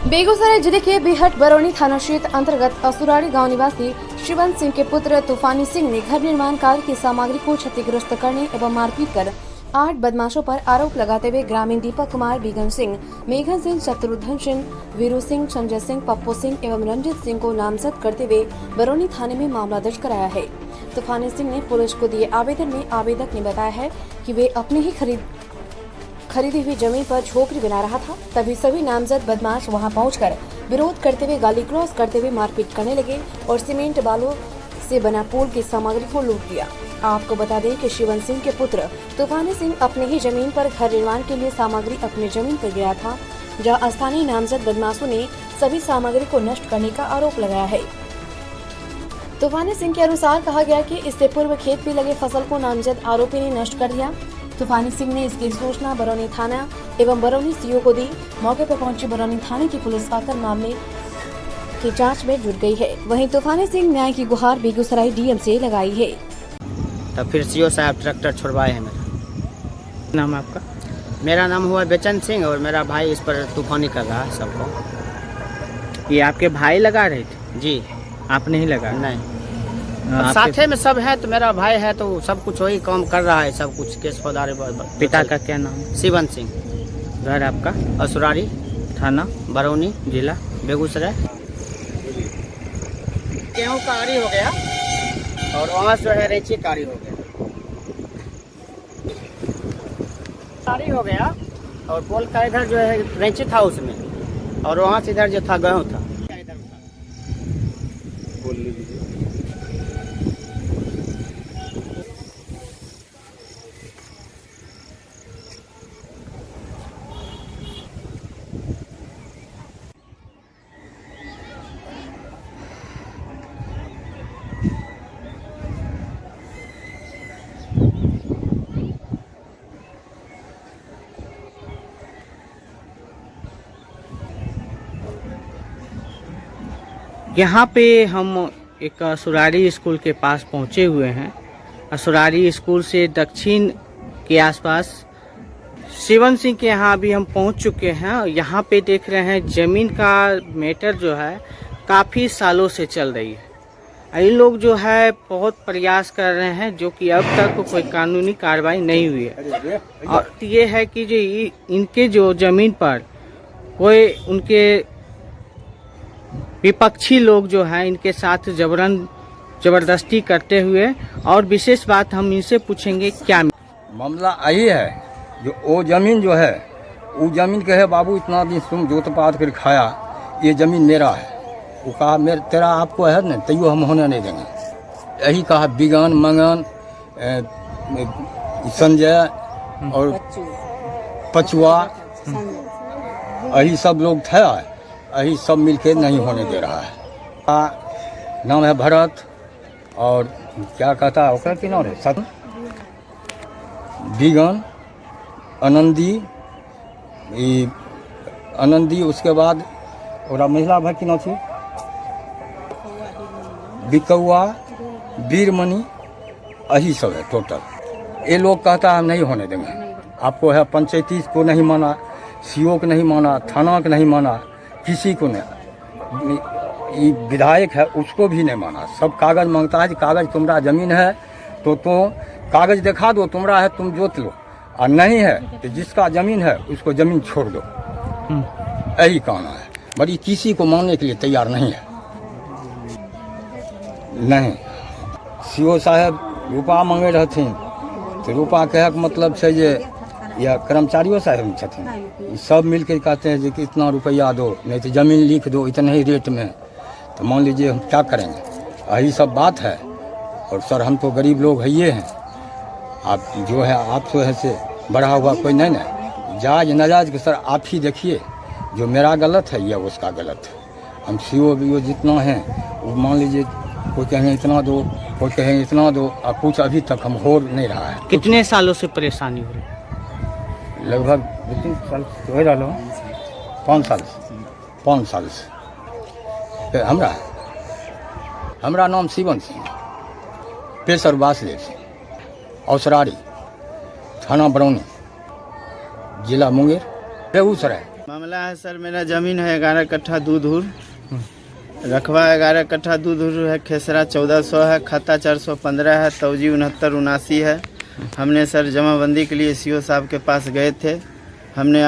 बेगूसराय जिले के बेहट बरौनी थाना क्षेत्र अंतर्गत असुराड़ी गांव निवासी शिवंत सिंह के पुत्र तूफानी सिंह ने घर निर्माण कार्य की सामग्री को क्षतिग्रस्त करने एवं मारपीट कर 8 बदमाशों पर आरोप लगाते हुए ग्रामीण दीपक कुमार, बिगन सिंह, मेघन सिंह, शत्रुघ्न सिंह, वीरू सिंह, संजय सिंह, पप्पू सिंह एवं रंजित सिंह को नामजद करते हुए बरौनी थाने में मामला दर्ज कराया है। तूफानी सिंह ने पुलिस को दिए आवेदन में आवेदक ने बताया है कि वे अपने ही खरीदी हुई जमीन पर झोपड़ी बना रहा था, तभी सभी नामजद बदमाश वहां पहुंचकर विरोध करते हुए गाली क्रॉस करते हुए मारपीट करने लगे और सीमेंट बालू से बना पुल की सामग्री को लूट लिया। आपको बता दें कि शिवंत सिंह के पुत्र तूफानी सिंह अपने ही जमीन पर घर निर्माण के लिए सामग्री अपनी जमीन पर गिरा था, जहां स्थानीय नामजद बदमाशों ने सभी सामग्री को नष्ट करने का आरोप लगाया है। तूफानी सिंह के अनुसार कहा गया कि इससे पूर्व खेत में लगे फसल को नामजद आरोपी ने नष्ट कर दिया। तूफानी सिंह ने इसकी सूचना बरौनी थाना एवं बरौनी सीओ को दी। मौके पर पहुंची बरौनी थाने की पुलिस आकर मामले की जांच में जुट गई है। वहीं तूफानी सिंह न्याय की गुहार बेगूसराय डीएम से लगाई है। तब फिर सीओ साहब ट्रैक्टर छुड़वाए हैं। मेरा नाम आपका? मेरा नाम हुआ बेचन सिंह और मेरा भाई इस पर तूफानी कर रहा है सबको। ये आपके भाई लगा रहे थे? जी। आप नहीं लगा? नहीं, साथे में सब है तो मेरा भाई है तो सब कुछ वही काम कर रहा है, सब कुछ केस फौजदारी। पिता का क्या नाम है? शिवंत सिंह। घर आपका? असुराड़ी, थाना बरौनी, जिला बेगूसराय। गेहूँ कारी हो गया और वहाँ जो है रेची कारी हो गया, कारी हो गया और पोल का इधर जो है रेची था उसमें और वहाँ से इधर जो था गेहूँ था। यहाँ पे हम एक असुरारी स्कूल के पास पहुँचे हुए हैं। असुरारी स्कूल से दक्षिण के आसपास शिवंत सिंह के यहाँ अभी हम पहुँच चुके हैं। यहाँ पे देख रहे हैं जमीन का मैटर जो है काफ़ी सालों से चल रही है। इन लोग जो है बहुत प्रयास कर रहे हैं जो कि अब तक कोई कानूनी कार्रवाई नहीं हुई है। और ये है कि जो इनके जो जमीन पर कोई उनके विपक्षी लोग जो हैं इनके साथ जबरदस्ती करते हुए, और विशेष बात हम इनसे पूछेंगे क्या मामला आई है। जो वो जमीन जो है वो जमीन के है बाबू इतना दिन तुम जोत पात कर खाया, ये जमीन मेरा है। वो कहा तेरा आपको है ना, तैयो हम होने नहीं देंगे। यही कहा बिगन, मंगन, संजय और पचुआ, यही सब लोग थे। यही सब मिलके नहीं होने दे रहा है। नाम है भरत और क्या कहता है ओकरा की नाम है सत बिगन, आनंदी, उसके बाद और महिला भाई की नाम थी बिकौआ, वीरमणि, यही सब है टोटल। ये लोग कहता है नहीं होने देंगे। आपको है पंचायती को नहीं माना, सीओ को नहीं माना, थाना को नहीं माना, किसी को नहीं। विधायक है उसको भी नहीं माना। सब कागज मांगता है कि कागज तुम्हारा जमीन है तो कागज दिखा दो, तुम्हारा है तुम जोत लो, और नहीं है तो जिसका जमीन है उसको जमीन छोड़ दो। यही कहना है। बड़ी किसी को मानने के लिए तैयार नहीं है। नहीं, सीओ साहब रुपा मांगे रहथिन तो रुपा कहे के मतलब है जे या कर्मचारियों साहब छथिन, सब मिलकर कहते हैं कि इतना रुपया दो, नहीं तो ज़मीन लिख दो इतने ही रेट में। तो मान लीजिए हम क्या करेंगे, यही सब बात है। और सर हम तो गरीब लोग है ये हैं, आप जो है आप तो है से बढ़ा हुआ कोई नहीं ना, जायज नाजायज के सर आप ही देखिए। जो मेरा गलत है या उसका गलत है। हम सीओ बीओ जितना है वो मान लीजिए कोई कहेंगे इतना दो, कोई कहेंगे इतना दो, और कुछ अभी तक हम हो नहीं रहा है। कितने सालों से परेशानी हो रही है? लगभग 2-3 साल हो रहा, 5 साल से। हमरा नाम शिवंत सिंह, पेशर बासदेव सिंह, असुराड़ी, थाना बरौनी, जिला मुंगेर, बेगूसराय। मामला मामला है सर, मेरा ज़मीन है 11 कट्ठा दूधूर, रकबा 11 कट्ठा दूधूर है, खेसरा 1400 है, खाता 415 है, तौजी 6979 है। हमने सर जमाबंदी के लिए सीओ साहब के पास गए थे। हमने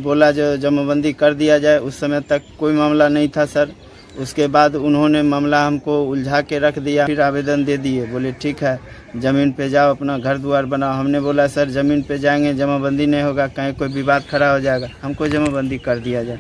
बोला जो जमाबंदी कर दिया जाए। उस समय तक कोई मामला नहीं था सर। उसके बाद उन्होंने मामला हमको उलझा के रख दिया। फिर आवेदन दे दिए, बोले ठीक है ज़मीन पे जाओ, अपना घर द्वार बनाओ। हमने बोला सर ज़मीन पे जाएंगे, जमाबंदी नहीं होगा, कहीं कोई विवाद खड़ा हो जाएगा, हमको जमाबंदी कर दिया जाए।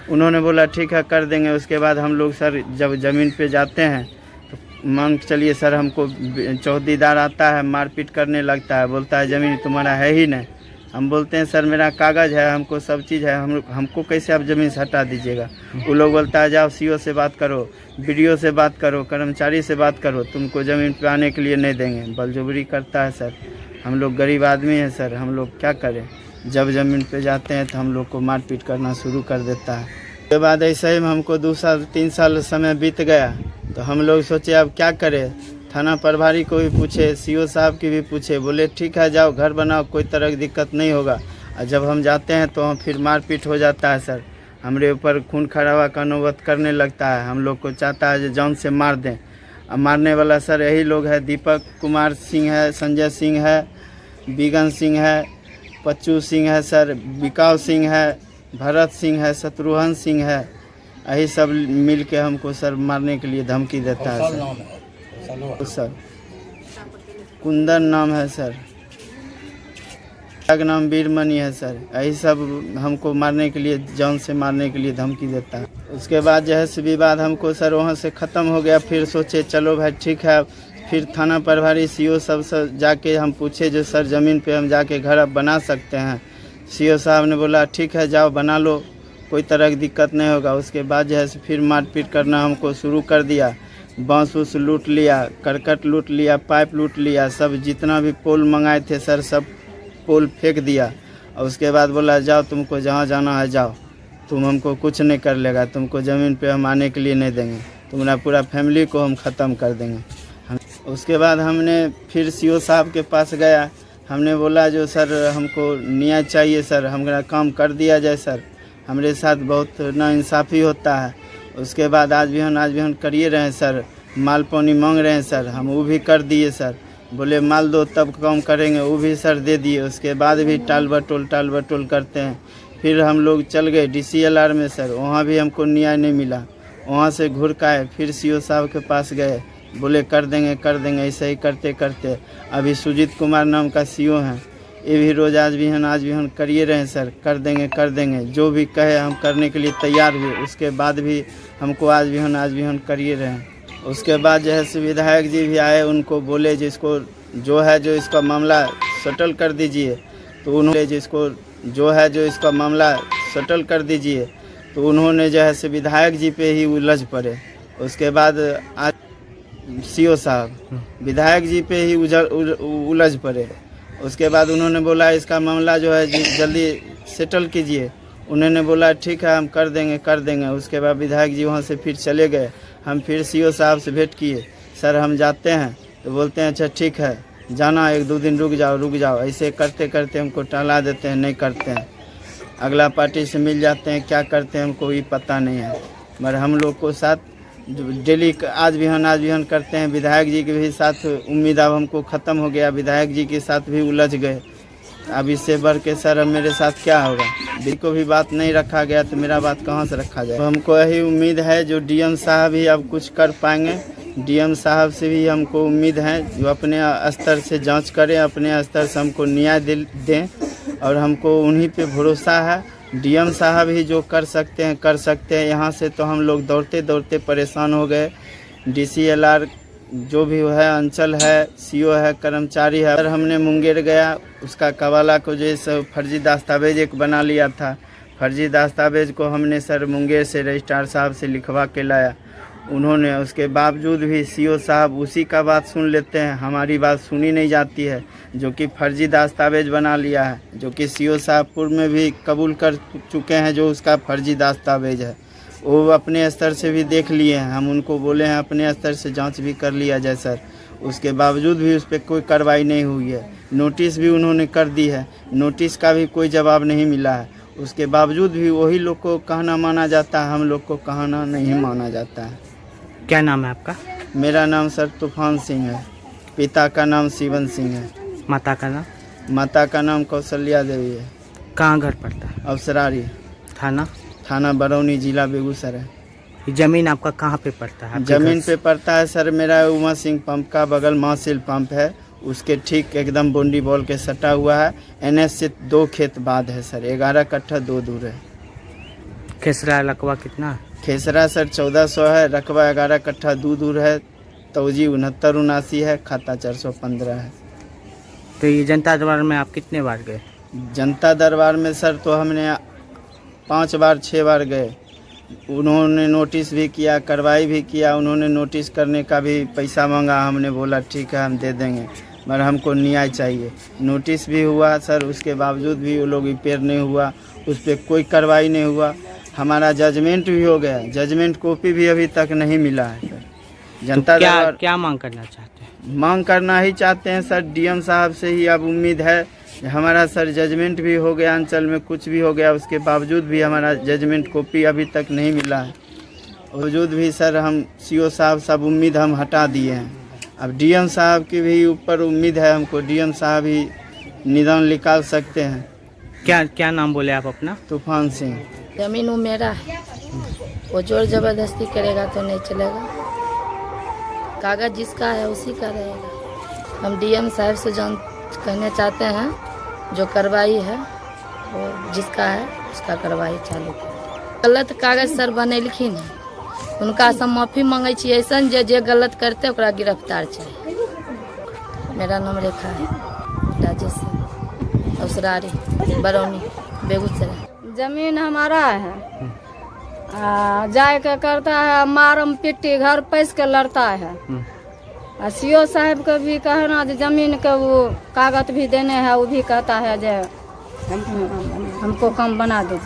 उन्होंने बोला ठीक है कर देंगे। उसके बाद हम लोग सर जब ज़मीन पे जाते हैं तो मान के चलिए सर हमको चौकीदार आता है, मारपीट करने लगता है, बोलता है ज़मीन तुम्हारा है ही नहीं। हम बोलते हैं सर मेरा कागज़ है, हमको सब चीज़ है, हमको कैसे आप ज़मीन से हटा दीजिएगा। वो लोग बोलता है जाओ सीओ से बात करो, बीडीओ से बात करो, कर्मचारी से बात करो, तुमको ज़मीन पे आने के लिए नहीं देंगे। बलजबरी करता है सर। हम लोग गरीब आदमी हैं सर, हम लोग क्या करें। जब ज़मीन पे जाते हैं तो हम लोग को मारपीट करना शुरू कर देता है। उसके बाद ऐसे ही हमको 2 साल 3 साल समय बीत गया तो हम लोग सोचे अब क्या करें। थाना प्रभारी को भी पूछे, सीओ साहब की भी पूछे, बोले ठीक है जाओ घर बनाओ, कोई तरह की दिक्कत नहीं होगा। और जब हम जाते हैं तो हम फिर मारपीट हो जाता है सर। हमारे ऊपर खून खराबा का नौबत करने लगता है। हम लोग को चाहता है जो जान से मार दें। अब मारने वाला सर यही लोग है, दीपक कुमार सिंह है, संजय सिंह है, बिगन सिंह है, पच्चू सिंह है सर, बिकाव सिंह है, भरत सिंह है, शत्रुघ्न सिंह है। यही सब मिल के हमको सर मारने के लिए धमकी देता है सर। कुंदन नाम है सर, नाम वीरमणि है सर। यही सब हमको मारने के लिए, जान से मारने के लिए धमकी देता है। उसके बाद जो है विवाद हमको सर वहाँ से ख़त्म हो गया। फिर सोचे चलो भाई ठीक है। फिर थाना प्रभारी सीओ सब से जाके हम पूछे जो सर ज़मीन पे हम जाके घर अब बना सकते हैं। सीओ साहब ने बोला ठीक है जाओ बना लो, कोई तरह की दिक्कत नहीं होगा। उसके बाद जो है फिर मारपीट करना हमको शुरू कर दिया। बांस उस लूट लिया, करकट लूट लिया, पाइप लूट लिया, सब जितना भी पोल मंगाए थे सर सब पोल फेंक दिया। और उसके बाद बोला जाओ तुमको जहाँ जाना है जाओ, तुम हमको कुछ नहीं कर लेगा, तुमको ज़मीन पे हम आने के लिए नहीं देंगे, तुम्हारा पूरा फैमिली को हम ख़त्म कर देंगे। उसके बाद हमने फिर सीओ साहब के पास गया। हमने बोला जो सर हमको न्याय चाहिए सर, हमारा काम कर दिया जाए सर, हमारे साथ बहुत नाइंसाफ़ी होता है। उसके बाद आज भी हम करिए रहे हैं सर, माल पानी मांग रहे हैं सर, हम वो भी कर दिए सर। बोले माल दो तब काम करेंगे, वो भी सर दे दिए। उसके बाद भी टाल बटोल करते हैं। फिर हम लोग चल गए DCLR में सर, वहाँ भी हमको न्याय नहीं मिला। वहाँ से घुर के आए, फिर सीओ साहब के पास गए, बोले कर देंगे। ऐसे ही करते करते अभी सुजीत कुमार नाम का सीओ हैं, ये भी रोज़ आज भी हम करिए रहे हैं सर, कर देंगे जो भी कहे हम करने के लिए तैयार हुए। उसके बाद भी हमको आज भी हम करिए रहे हैं। उसके बाद जो है विधायक जी भी आए, उनको बोले जिसको जो है जो इसका मामला सेटल कर दीजिए। तो उन्होंने जिसको जो है जो इसका मामला सेटल कर दीजिए, तो उन्होंने जो है विधायक जी पे ही उलझ पड़े। उसके बाद आज सीओ साहब विधायक जी पे ही उलझ पड़े। उसके बाद उन्होंने बोला इसका मामला जो है जल्दी सेटल कीजिए। उन्होंने बोला ठीक है हम कर देंगे। उसके बाद विधायक जी वहाँ से फिर चले गए। हम फिर सीओ साहब से भेंट किए, सर हम जाते हैं, तो बोलते हैं अच्छा ठीक है जाना, 1-2 दिन रुक जाओ। ऐसे करते करते हमको टाला देते हैं, नहीं करते हैं। अगला पार्टी से मिल जाते हैं, क्या करते हैं हमको भी पता नहीं है। मगर हम लोग को साथ डेली आज भी हम करते हैं। विधायक जी के भी साथ उम्मीद अब हमको ख़त्म हो गया, विधायक जी के साथ भी उलझ गए। अब इससे बढ़ के सर अब मेरे साथ क्या होगा। डी को भी बात नहीं रखा गया तो मेरा बात कहाँ से रखा जाए। तो हमको यही उम्मीद है जो DM साहब ही अब कुछ कर पाएंगे। DM साहब से भी हमको उम्मीद है जो अपने स्तर से जांच करें, अपने स्तर से हमको न्याय दें, और हमको उन्हीं पे भरोसा है। DM साहब ही जो कर सकते हैं। यहाँ से तो हम लोग दौड़ते परेशान हो गए। DCLR जो भी है, अंचल है, CO है, कर्मचारी है। हमने मुंगेर गया, उसका कवाला को जैसे फर्जी दस्तावेज एक बना लिया था। फर्जी दस्तावेज को हमने सर मुंगेर से रजिस्ट्रार साहब से लिखवा के लाया। उन्होंने उसके बावजूद भी सीओ साहब उसी का बात सुन लेते हैं, हमारी बात सुनी नहीं जाती है, जो कि फर्जी दस्तावेज बना लिया है, जो कि सीओ साहब पूर्व में भी कबूल कर चुके हैं जो उसका फर्जी दस्तावेज है। वो अपने स्तर से भी देख लिए हैं, हम उनको बोले हैं अपने स्तर से जांच भी कर लिया जाए सर। उसके बावजूद भी उस पर कोई कार्रवाई नहीं हुई है। नोटिस भी उन्होंने कर दी है, नोटिस का भी कोई जवाब नहीं मिला है। उसके बावजूद भी वही लोग को कहना माना जाता है, हम लोग को कहना नहीं माना जाता है। क्या नाम है आपका? मेरा नाम सर तूफान सिंह है, पिता का नाम शिवन सिंह है, माता का नाम? माता का नाम कौशल्या देवी है। कहाँ घर पड़ता है? अवसरारी, थाना? थाना बरौनी, जिला बेगूसराय। ये जमीन आपका कहाँ पे पड़ता है? आपके जमीन घर पे पड़ता है सर मेरा उमा सिंह पंप का बगल मासिल पंप है, उसके ठीक एकदम बोंडी बॉल के सटा हुआ है। NS से 2 खेत बाद है सर, 11 कट्ठा 2 दूर है। खेसरा रकबा कितना है? खेसरा सर 1400 है, रकबा 11 कट्ठा 2 दूर है, तौजी 6979 है, खाता 415 है। तो ये जनता दरबार में आप कितने बार गए? जनता दरबार में सर तो हमने 5 बार 6 बार गए। उन्होंने नोटिस भी किया, कार्रवाई भी किया। उन्होंने नोटिस करने का भी पैसा मांगा, हमने बोला ठीक है हम दे देंगे, मगर हमको न्याय चाहिए। नोटिस भी हुआ सर, उसके बावजूद भी वो लोग रिपेयर नहीं हुआ, उस पर कोई कार्रवाई नहीं हुआ। हमारा जजमेंट भी हो गया, जजमेंट कॉपी भी अभी तक नहीं मिला है सर। जनता तो दरबार क्या मांग करना चाहते हैं? मांग करना ही चाहते हैं सर, DM साहब से ही अब उम्मीद है। हमारा सर जजमेंट भी हो गया, अंचल में कुछ भी हो गया, उसके बावजूद भी हमारा जजमेंट कॉपी अभी तक नहीं मिला है। बावजूद भी सर हम CO साहब सब उम्मीद हम हटा दिए हैं। अब DM साहब की भी ऊपर उम्मीद है हमको, DM साहब ही निदान निकाल सकते हैं। क्या नाम बोले आप अपना? तूफान सिंह। जमीन वो मेरा है, वो जोर जबरदस्ती करेगा तो नहीं चलेगा। कागज जिसका है उसी का रहेगा। हम DM साहब से कहना चाहते हैं जो कार्रवाई है वो जिसका है उसका कार्रवाई चालू करें। गलत कागज सर बनेलखिन है, उनका सब माफी मांगे छी। ऐसा जे गलत करते ओकरा गिरफ्तार चाहिए। मेरा नाम रेखा है, राजेश सिंह, अवसरारी, बरौनी, बेगूसराय। जमीन हमारा है, जाए के करता है मारम पिट्टी, घर पैस के लड़ता है। CO साहब का भी कहना जमीन का वो कागज भी देने हैं, वो भी कहता है जो हमको कम बना दीजिए।